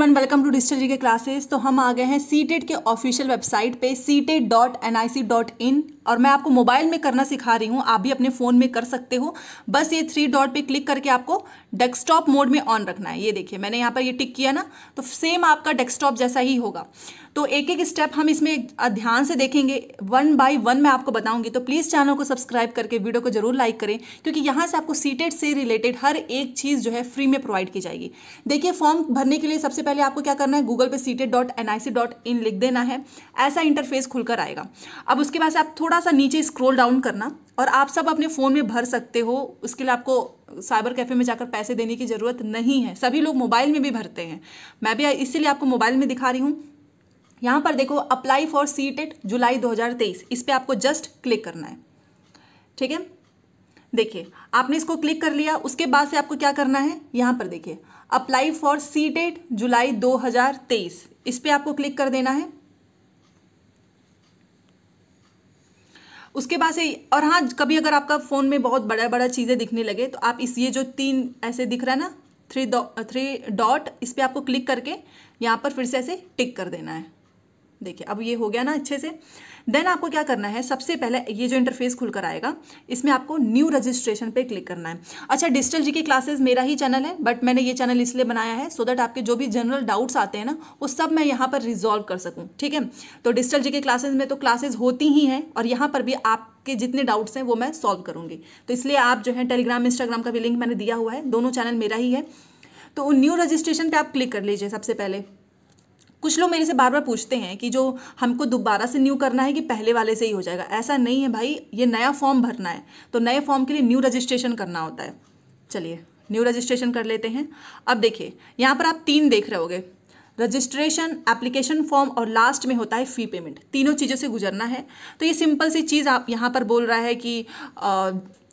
Everyone, welcome to digital जी के classes. तो हम आ गए हैं सीटेट के ऑफिशियल वेबसाइट पे seated.nic.in और मैं आपको मोबाइल में करना सिखा रही हूँ। आप भी अपने फ़ोन में कर सकते हो। बस ये 3 डॉट पे क्लिक करके आपको डेस्कटॉप मोड में ऑन रखना है। ये देखिए मैंने यहाँ पर ये टिक किया ना, तो सेम आपका डेस्कटॉप जैसा ही होगा। तो एक एक स्टेप हम इसमें ध्यान से देखेंगे, 1 बाय 1 मैं आपको बताऊंगी। तो प्लीज़ चैनल को सब्सक्राइब करके वीडियो को जरूर लाइक करें, क्योंकि यहाँ से आपको सीटेट से रिलेटेड हर एक चीज़ जो है फ्री में प्रोवाइड की जाएगी। देखिए, फॉर्म भरने के लिए सबसे पहले आपको क्या करना है, गूगल पे seated.nic.in लिख देना है। ऐसा इंटरफेस खुलकर आएगा। अब उसके बाद से आप थोड़ा सा नीचे स्क्रॉल डाउन करना और आप सब अपने फ़ोन में भर सकते हो। उसके लिए आपको साइबर कैफ़े में जाकर पैसे देने की ज़रूरत नहीं है। सभी लोग मोबाइल में भी भरते हैं, मैं भी इसीलिए आपको मोबाइल में दिखा रही हूँ। यहाँ पर देखो, अप्लाई फॉर सीटेट जुलाई 2023, इस पर आपको जस्ट क्लिक करना है। ठीक है, देखिए आपने इसको क्लिक कर लिया। उसके बाद से आपको क्या करना है, यहाँ पर देखिए अप्लाई फॉर सीटेट जुलाई 2023, इस पर आपको क्लिक कर देना है। उसके बाद से, और हाँ, कभी अगर आपका फ़ोन में बहुत बड़ा बड़ा चीज़ें दिखने लगे तो आप ये जो 3 ऐसे दिख रहा है ना, 3 डॉट, इस पर आपको क्लिक करके यहाँ पर फिर से ऐसे टिक कर देना है। देखिए अब ये हो गया ना अच्छे से। देन आपको क्या करना है, सबसे पहले ये जो इंटरफेस खुलकर आएगा, इसमें आपको न्यू रजिस्ट्रेशन पे क्लिक करना है। अच्छा, डिजिटल जी की क्लासेस मेरा ही चैनल है, बट मैंने ये चैनल इसलिए बनाया है सो दैट आपके जो भी जनरल डाउट्स आते हैं ना, वो सब मैं यहाँ पर रिजॉल्व कर सकूँ। ठीक है, तो डिजिटल जी के क्लासेस में तो क्लासेस होती ही हैं और यहाँ पर भी आपके जितने डाउट्स हैं वो मैं सॉल्व करूँगी। तो इसलिए आप जो है टेलीग्राम इंस्टाग्राम का भी लिंक मैंने दिया हुआ है, दोनों चैनल मेरा ही है। तो न्यू रजिस्ट्रेशन पर आप क्लिक कर लीजिए। सबसे पहले कुछ लोग मेरे से बार बार पूछते हैं कि जो हमको दोबारा से न्यू करना है कि पहले वाले से ही हो जाएगा। ऐसा नहीं है भाई, ये नया फॉर्म भरना है तो नए फॉर्म के लिए न्यू रजिस्ट्रेशन करना होता है। चलिए न्यू रजिस्ट्रेशन कर लेते हैं। अब देखिए यहाँ पर आप 3 देख रहे होगे, रजिस्ट्रेशन, एप्लीकेशन फॉर्म और लास्ट में होता है फ़ी पेमेंट। तीनों चीज़ों से गुजरना है। तो ये सिंपल सी चीज़ आप यहाँ पर बोल रहा है कि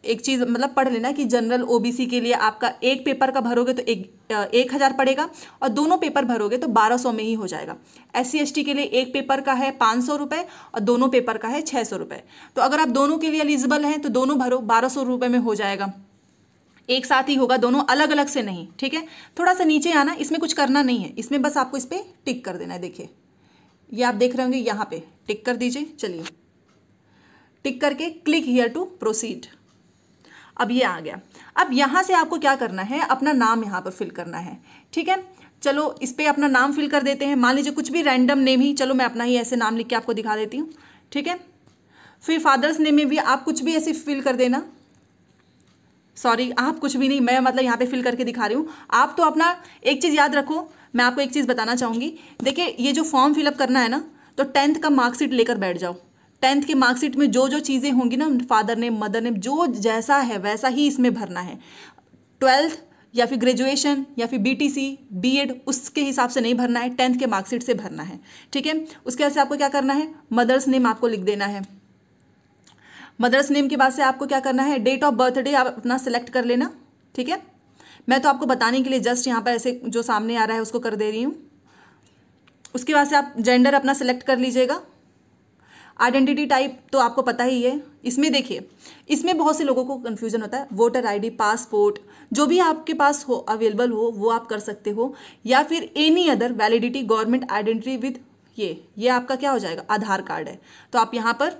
एक चीज़ मतलब पढ़ लेना कि जनरल ओबीसी के लिए आपका एक पेपर का भरोगे तो 1000 पड़ेगा और दोनों पेपर भरोगे तो 1200 में ही हो जाएगा। SC ST के लिए एक पेपर का है 500 रुपये और दोनों पेपर का है 600 रुपये। तो अगर आप दोनों के लिए एलिजिबल हैं तो दोनों भरो, 1200 रुपये में हो जाएगा। एक साथ ही होगा, दोनों अलग अलग से नहीं। ठीक है, थोड़ा सा नीचे आना, इसमें कुछ करना नहीं है, इसमें बस आपको इस पर टिक कर देना है। देखिए ये आप देख रहे होंगे, यहाँ पे टिक कर दीजिए। चलिए टिक करके क्लिक हियर टू प्रोसीड। अब ये आ गया। अब यहाँ से आपको क्या करना है, अपना नाम यहाँ पर फिल करना है। ठीक है, चलो इस पर अपना नाम फिल कर देते हैं। मान लीजिए कुछ भी रैंडम नेम ही, चलो मैं अपना ही ऐसे नाम लिख के आपको दिखा देती हूँ। ठीक है, फिर फादर्स नेम में भी आप कुछ भी ऐसे फिल कर देना। सॉरी, आप कुछ भी नहीं, मैं मतलब यहाँ पे फिल करके दिखा रही हूँ। आप तो अपना एक चीज़ याद रखो, मैं आपको एक चीज़ बताना चाहूँगी। देखिए ये जो फॉर्म फिलअप करना है ना, तो 10th का मार्कशीट लेकर बैठ जाओ। 10th के मार्कशीट में जो जो चीज़ें होंगी ना, फादर नेम, मदर नेम, जो जैसा है वैसा ही इसमें भरना है। 12th या फिर ग्रेजुएशन या फिर BTC B.Ed उसके हिसाब से नहीं भरना है, 10th के मार्कशीट से भरना है। ठीक है, उसके बाद से आपको क्या करना है, मदर्स नेम आपको लिख देना है। मदर्स नेम के बाद से आपको क्या करना है, डेट ऑफ बर्थडे आप अपना सेलेक्ट कर लेना। ठीक है, मैं तो आपको बताने के लिए जस्ट यहाँ पर ऐसे जो सामने आ रहा है उसको कर दे रही हूँ। उसके बाद से आप जेंडर अपना सेलेक्ट कर लीजिएगा। आइडेंटिटी टाइप तो आपको पता ही है। इसमें देखिए, इसमें बहुत से लोगों को कन्फ्यूजन होता है। वोटर ID, पासपोर्ट, जो भी आपके पास हो, अवेलेबल हो, वो आप कर सकते हो, या फिर any other validity government identity with ये आपका क्या हो जाएगा, आधार कार्ड है। तो आप यहाँ पर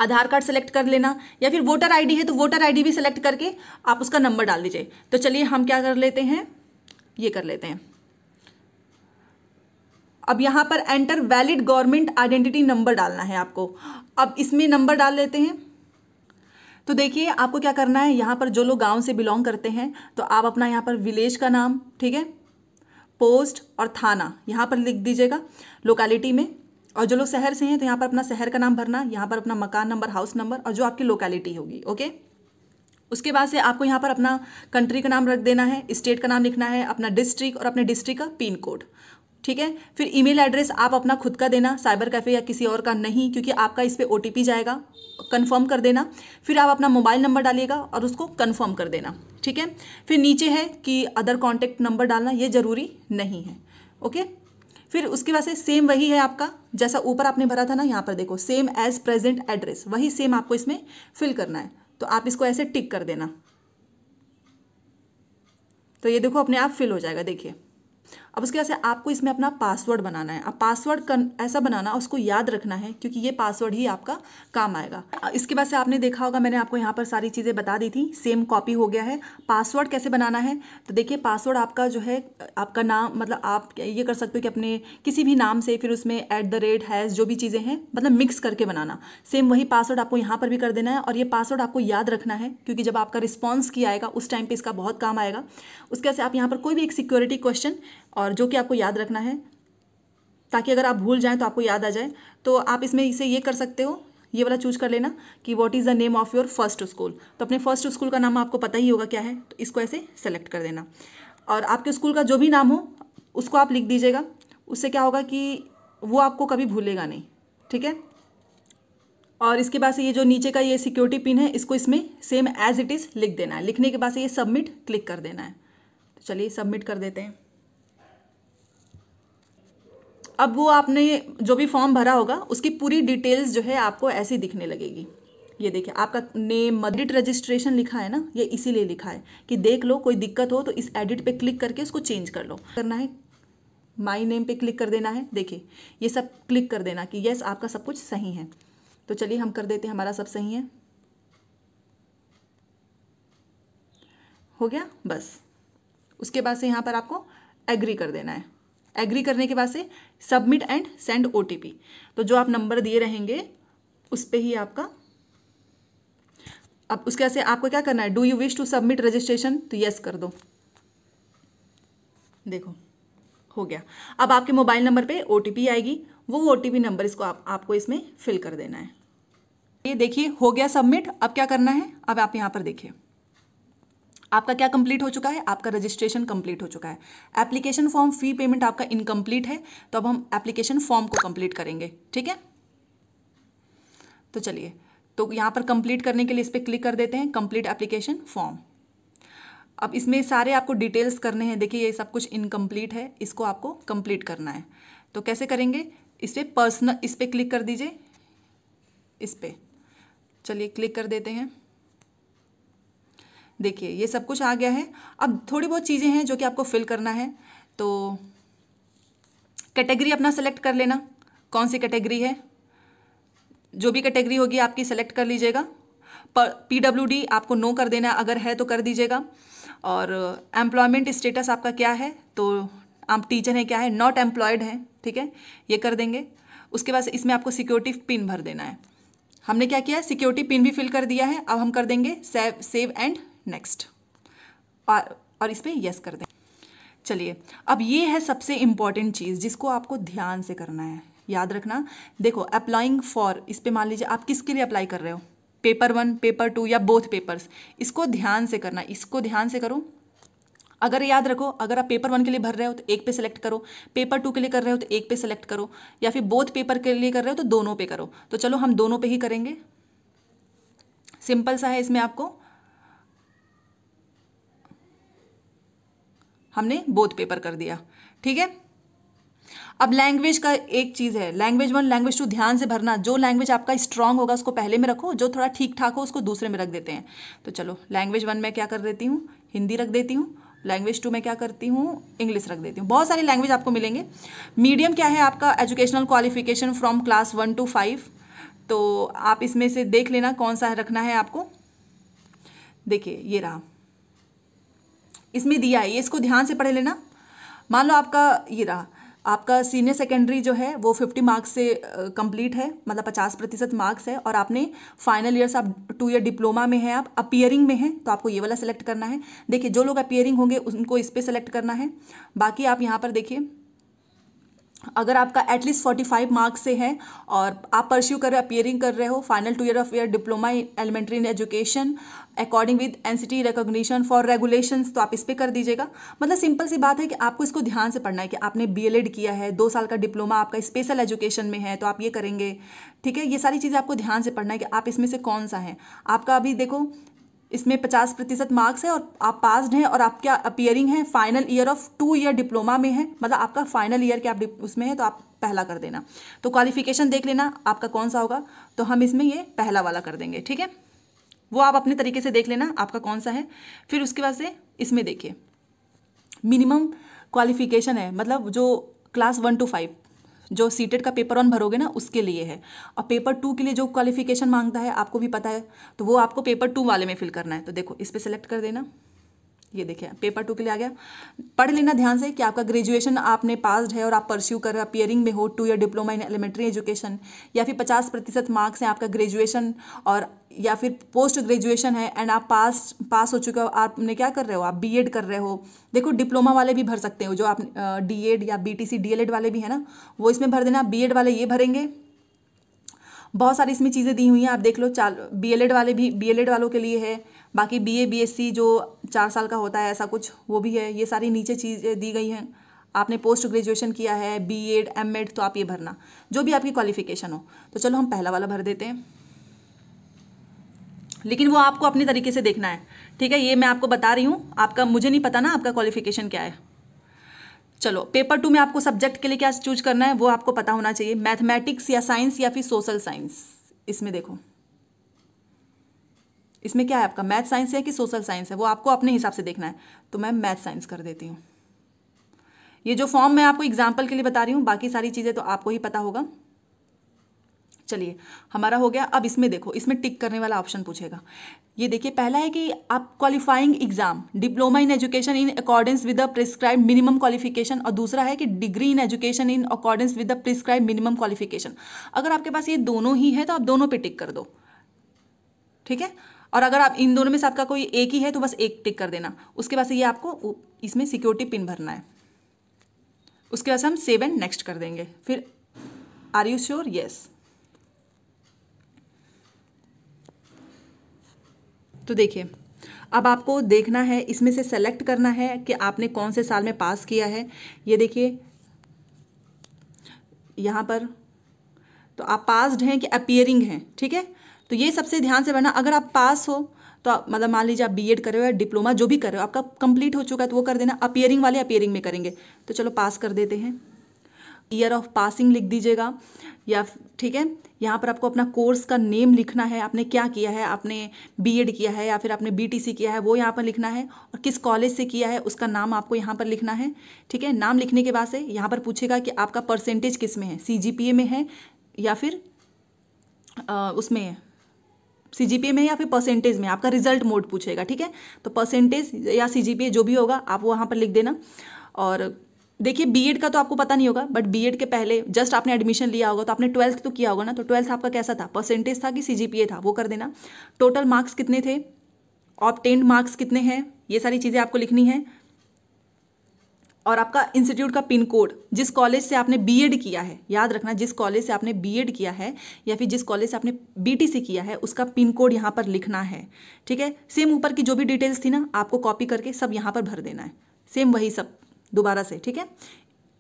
आधार कार्ड सेलेक्ट कर लेना, या फिर वोटर ID है तो वोटर ID भी सेलेक्ट करके आप उसका नंबर डाल दीजिए। तो चलिए हम क्या कर लेते हैं, ये कर लेते हैं। अब यहाँ पर enter valid government identity number डालना है आपको। अब इसमें नंबर डाल लेते हैं। तो देखिए आपको क्या करना है, यहाँ पर जो लोग गांव से बिलोंग करते हैं तो आप अपना यहाँ पर विलेज का नाम, ठीक है, पोस्ट और थाना यहाँ पर लिख दीजिएगा लोकेलिटी में। और जो लोग शहर से हैं तो यहाँ पर अपना शहर का नाम भरना, यहाँ पर अपना मकान नंबर, हाउस नंबर और जो आपकी लोकेलिटी होगी। ओके, उसके बाद से आपको यहाँ पर अपना कंट्री का नाम रख देना है, स्टेट का नाम लिखना है, अपना डिस्ट्रिक्ट और अपने डिस्ट्रिक्ट का पिन कोड। ठीक है, फिर ईमेल एड्रेस आप अपना खुद का देना, साइबर कैफ़े या किसी और का नहीं, क्योंकि आपका इस पर OTP जाएगा, कंफर्म कर देना। फिर आप अपना मोबाइल नंबर डालिएगा और उसको कंफर्म कर देना। ठीक है, फिर नीचे है कि अदर कॉन्टैक्ट नंबर डालना, ये ज़रूरी नहीं है। ओके, फिर उसके बाद से सेम वही है आपका, जैसा ऊपर आपने भरा था ना, यहाँ पर देखो सेम एज प्रेजेंट एड्रेस, वही सेम आपको इसमें फिल करना है। तो आप इसको ऐसे टिक कर देना, तो ये देखो अपने आप फिल हो जाएगा। देखिए अब उसके बाद से आपको इसमें अपना पासवर्ड बनाना है। अब पासवर्ड ऐसा बनाना, उसको याद रखना है, क्योंकि ये पासवर्ड ही आपका काम आएगा। इसके बाद से आपने देखा होगा मैंने आपको यहाँ पर सारी चीज़ें बता दी थी, सेम कॉपी हो गया है। पासवर्ड कैसे बनाना है, तो देखिए पासवर्ड आपका जो है, आपका नाम, मतलब आप ये कर सकते हो कि अपने किसी भी नाम से फिर उसमें @ हैज़ जो भी चीज़ें हैं मतलब मिक्स करके बनाना। सेम वही पासवर्ड आपको यहाँ पर भी कर देना है, और ये पासवर्ड आपको याद रखना है, क्योंकि जब आपका रिस्पॉन्स की आएगा उस टाइम पे इसका बहुत काम आएगा। उसके बाद से आप यहाँ पर कोई भी एक सिक्योरिटी क्वेश्चन, और जो कि आपको याद रखना है, ताकि अगर आप भूल जाएं तो आपको याद आ जाए। तो आप इसमें इसे ये कर सकते हो, ये वाला चूज कर लेना कि what is the name of your first school. तो अपने फर्स्ट स्कूल का नाम आपको पता ही होगा क्या है, तो इसको ऐसे सेलेक्ट कर देना, और आपके स्कूल का जो भी नाम हो उसको आप लिख दीजिएगा। उससे क्या होगा कि वो आपको कभी भूलेगा नहीं, ठीक है। और इसके बाद से ये जो नीचे का ये सिक्योरिटी पिन है, इसको इसमें सेम एज इट इज़ लिख देना है। लिखने के बाद से ये सबमिट क्लिक कर देना है। तो चलिए सबमिट कर देते हैं। अब वो आपने जो भी फॉर्म भरा होगा उसकी पूरी डिटेल्स जो है आपको ऐसे दिखने लगेगी। ये देखिए आपका नेम, एडिट रजिस्ट्रेशन लिखा है ना, ये इसीलिए लिखा है कि देख लो, कोई दिक्कत हो तो इस एडिट पे क्लिक करके उसको चेंज कर लो। करना है माई नेम पे क्लिक कर देना है। देखिए ये सब क्लिक कर देना कि यस आपका सब कुछ सही है। तो चलिए हम कर देते हैं, हमारा सब सही है, हो गया बस। उसके बाद से यहाँ पर आपको एग्री कर देना है। एग्री करने के बाद से सबमिट एंड सेंड OTP। तो जो आप नंबर दिए रहेंगे उस पर ही आपका, अब उसके बाद से आपको क्या करना है, do you wish to submit registration, तो यस कर दो। देखो हो गया। अब आपके मोबाइल नंबर पे OTP आएगी, वो OTP नंबर इसको आपको इसमें फिल कर देना है। ये देखिए हो गया सबमिट। अब क्या करना है, अब आप यहाँ पर देखिए आपका क्या कंप्लीट हो चुका है, आपका रजिस्ट्रेशन कंप्लीट हो चुका है। एप्लीकेशन फॉर्म फी पेमेंट आपका इनकम्प्लीट है, तो अब हम एप्लीकेशन फॉर्म को कंप्लीट करेंगे, ठीक है। तो चलिए, तो यहाँ पर कंप्लीट करने के लिए इस पर क्लिक कर देते हैं, कंप्लीट एप्लीकेशन फॉर्म। अब इसमें सारे आपको डिटेल्स करने हैं। देखिए ये सब कुछ इनकम्प्लीट है, इसको आपको कंप्लीट करना है। तो कैसे करेंगे, इस पर पर्सनल, इस पर क्लिक कर दीजिए, इस पर चलिए क्लिक कर देते हैं। देखिए ये सब कुछ आ गया है। अब थोड़ी बहुत चीज़ें हैं जो कि आपको फिल करना है। तो कैटेगरी अपना सेलेक्ट कर लेना, कौन सी कैटेगरी है, जो भी कैटेगरी होगी आपकी सेलेक्ट कर लीजिएगा। PWD आपको नो कर देना, अगर है तो कर दीजिएगा। और एम्प्लॉयमेंट स्टेटस आपका क्या है, तो आप टीचर हैं क्या है, नॉट एम्प्लॉयड है, ठीक है, ये कर देंगे। उसके बाद इसमें आपको सिक्योरिटी पिन भर देना है। हमने क्या किया है, सिक्योरिटी पिन भी फिल कर दिया है। अब हम कर देंगे सेव एंड नेक्स्ट, और इस पर यस कर दें। चलिए अब ये है सबसे इम्पॉर्टेंट चीज़ जिसको आपको ध्यान से करना है, याद रखना। देखो अप्लाइंग फॉर, इस पर मान लीजिए आप किसके लिए अप्लाई कर रहे हो, पेपर 1, पेपर 2 या बोथ पेपर्स, इसको ध्यान से करना, इसको ध्यान से करो। अगर याद रखो, अगर आप पेपर 1 के लिए भर रहे हो तो एक पे सेलेक्ट करो, पेपर 2 के लिए कर रहे हो तो एक पे सेलेक्ट करो, या फिर बोथ पेपर के लिए कर रहे हो तो दोनों पे करो। तो चलो हम दोनों पे ही करेंगे, सिंपल सा है। इसमें आपको हमने बोथ पेपर कर दिया, ठीक है। अब लैंग्वेज का एक चीज़ है, लैंग्वेज 1, लैंग्वेज 2 ध्यान से भरना। जो लैंग्वेज आपका स्ट्रांग होगा उसको पहले में रखो, जो थोड़ा ठीक ठाक हो उसको दूसरे में रख देते हैं। तो चलो लैंग्वेज 1 में क्या कर देती हूँ, हिंदी रख देती हूँ। लैंग्वेज 2 में क्या करती हूँ, इंग्लिश रख देती हूँ। बहुत सारी लैंग्वेज आपको मिलेंगे। मीडियम क्या है आपका, educational qualification from class 1 to 5। तो आप इसमें से देख लेना कौन सा रखना है आपको। देखिए ये रहा, इसमें दिया है, ये इसको ध्यान से पढ़ लेना। मान लो आपका ये रहा, आपका सीनियर सेकेंडरी जो है वो 50 मार्क्स से कंप्लीट है, मतलब 50% मार्क्स है, और आपने फाइनल ईयर से आप 2 ईयर डिप्लोमा में है, आप अपीयरिंग में हैं, तो आपको ये वाला सेलेक्ट करना है। देखिए जो लोग अपीयरिंग होंगे उनको इस पर सेलेक्ट करना है। बाकी आप यहाँ पर देखिए, अगर आपका एटलीस्ट 45 मार्क्स से है और आप परस्यू कर रहे हो, अपीयरिंग कर रहे हो, final 2 year of year diploma in elementary in education according with NCT recognition for regulations, तो आप इस पर कर दीजिएगा। मतलब सिंपल सी बात है कि आपको इसको ध्यान से पढ़ना है कि आपने BLED किया है, 2 साल का डिप्लोमा आपका स्पेशल एजुकेशन में है, तो आप ये करेंगे, ठीक है। ये सारी चीज़ें आपको ध्यान से पढ़ना है कि आप इसमें से कौन सा है। आपका अभी देखो इसमें 50% मार्क्स है और आप पास्ड हैं, और आप क्या अपीयरिंग है, final year of 2 year diploma में है, मतलब आपका फाइनल ईयर के आप उसमें है, तो आप पहला कर देना। तो क्वालिफिकेशन देख लेना आपका कौन सा होगा, तो हम इसमें ये पहला वाला कर देंगे, ठीक है। वो आप अपने तरीके से देख लेना आपका कौन सा है। फिर उसके बाद से इसमें देखिए मिनिमम क्वालिफिकेशन है, मतलब जो क्लास 1 to 5 जो सीटेट का पेपर 1 भरोगे ना उसके लिए है। और पेपर 2 के लिए जो क्वालिफिकेशन मांगता है आपको भी पता है, तो वो आपको पेपर 2 वाले में फिल करना है। तो देखो इस पर सेलेक्ट कर देना, ये देखिए पेपर 2 के लिए आ गया। पढ़ लेना ध्यान से कि आपका ग्रेजुएशन आपने पास्ड है और आप परस्यू कर रहे हो, अपियरिंग में हो 2 year diploma in elementary education, या फिर 50% मार्क्स हैं आपका ग्रेजुएशन और या फिर पोस्ट ग्रेजुएशन है एंड आप पास हो चुके हो, आपने क्या कर रहे हो, आप बीएड कर रहे हो। देखो डिप्लोमा वाले भी भर सकते हो, जो आप डीएड या बीटीसी डीएलएड वाले भी है ना, वो इसमें भर देना। बीएड वाले ये भरेंगे। बहुत सारी इसमें चीज़ें दी हुई हैं, आप देख लो। बीएलएड वाले भी, बीएलएड वालों के लिए है। बाकी बीए बीएससी जो 4 साल का होता है ऐसा कुछ, वो भी है। ये सारी नीचे चीज़ें दी गई हैं। आपने पोस्ट ग्रेजुएशन किया है, बीएड एमएड, तो आप ये भरना जो भी आपकी क्वालिफिकेशन हो। तो चलो हम पहला वाला भर देते हैं, लेकिन वो आपको अपने तरीके से देखना है, ठीक है। ये मैं आपको बता रही हूँ, आपका मुझे नहीं पता ना आपका क्वालिफिकेशन क्या है। चलो पेपर 2 में आपको सब्जेक्ट के लिए क्या चूज करना है वो आपको पता होना चाहिए, मैथमेटिक्स या साइंस या फिर सोशल साइंस। इसमें देखो इसमें क्या है आपका, मैथ साइंस है कि सोशल साइंस है, वो आपको अपने हिसाब से देखना है। तो मैं मैथ साइंस कर देती हूँ। ये जो फॉर्म मैं आपको एग्जाम्पल के लिए बता रही हूँ, बाकी सारी चीज़ें तो आपको ही पता होगा। चलिए हमारा हो गया। अब इसमें देखो, इसमें टिक करने वाला ऑप्शन पूछेगा। ये देखिए पहला है कि आप qualifying exam diploma in education in accordance with the prescribed minimum qualification, और दूसरा है कि degree in education in accordance with the prescribed minimum qualification. अगर आपके पास ये दोनों ही है तो आप दोनों पे टिक कर दो, ठीक है। और अगर आप इन दोनों में से आपका कोई एक ही है तो बस एक टिक कर देना। उसके बाद से ये आपको इसमें सिक्योरिटी पिन भरना है। उसके बाद से हम सेव एंड नेक्स्ट कर देंगे। फिर आर यू श्योर, यस। तो देखिए अब आपको देखना है, इसमें से सेलेक्ट करना है कि आपने कौन से साल में पास किया है। ये देखिए यहाँ पर तो आप पास्ड हैं कि अपीयरिंग हैं, ठीक है। तो ये सबसे ध्यान से पढ़ना। अगर आप पास हो तो मतलब मान लीजिए आप बीएड कर रहे हो या डिप्लोमा जो भी कर रहे हो, आपका कंप्लीट हो चुका है तो वो कर देना। अपीयरिंग वाले अपीयरिंग में करेंगे, तो चलो पास कर देते हैं। ईयर ऑफ पासिंग लिख दीजिएगा, या ठीक है। यहाँ पर आपको अपना कोर्स का नेम लिखना है, आपने क्या किया है, आपने बीएड किया है या फिर आपने बीटीसी किया है वो यहाँ पर लिखना है, और किस कॉलेज से किया है उसका नाम आपको यहाँ पर लिखना है, ठीक है। नाम लिखने के बाद से यहाँ पर पूछेगा कि आपका परसेंटेज किस में है, सीजीपीए में है या फिर उसमें है, सीजीपीए में या फिर परसेंटेज में, आपका रिजल्ट मोड पूछेगा, ठीक है। तो परसेंटेज या सीजीपीए जो भी होगा आप वो वहाँ पर लिख देना। और देखिए बीएड का तो आपको पता नहीं होगा, बट बीएड के पहले जस्ट आपने एडमिशन लिया होगा तो आपने 12th तो किया होगा ना, तो 12th आपका कैसा था, परसेंटेज था कि सीजीपीए था, वो कर देना। टोटल मार्क्स कितने थे, ऑब्टेन्ड मार्क्स कितने हैं, ये सारी चीज़ें आपको लिखनी है। और आपका इंस्टीट्यूट का पिन कोड, जिस कॉलेज से आपने बीएड किया है, याद रखना जिस कॉलेज से आपने बीएड किया है या फिर जिस कॉलेज से आपने बीटीसी किया है उसका पिन कोड यहाँ पर लिखना है, ठीक है। सेम ऊपर की जो भी डिटेल्स थी ना आपको कॉपी करके सब यहाँ पर भर देना है, सेम वही सब दोबारा से, ठीक है।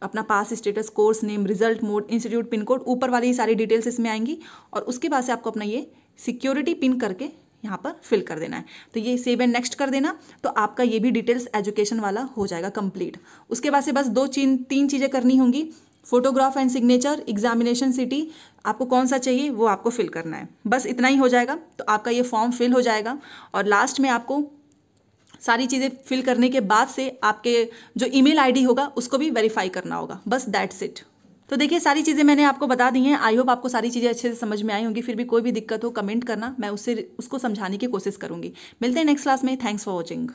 अपना pass status, course name, result mode, institute pin code, ऊपर वाली सारी डिटेल्स इसमें आएंगी। और उसके बाद से आपको अपना ये सिक्योरिटी पिन करके यहाँ पर फिल कर देना है। तो ये सेव एंड नेक्स्ट कर देना, तो आपका ये भी डिटेल्स एजुकेशन वाला हो जाएगा कंप्लीट। उसके बाद से बस 2-3 चीज़ें करनी होंगी, photograph and signature, examination city, आपको कौन सा चाहिए वो आपको फिल करना है। बस इतना ही हो जाएगा तो आपका ये फॉर्म फिल हो जाएगा। और लास्ट में आपको सारी चीज़ें फिल करने के बाद से आपके जो ईमेल आईडी होगा उसको भी वेरीफाई करना होगा, बस दैट्स इट। तो देखिए सारी चीज़ें मैंने आपको बता दी हैं। आई होप आपको सारी चीज़ें अच्छे से समझ में आई होंगी। फिर भी कोई भी दिक्कत हो कमेंट करना, मैं उसको समझाने की कोशिश करूँगी। मिलते हैं नेक्स्ट क्लास में। Thanks for watching.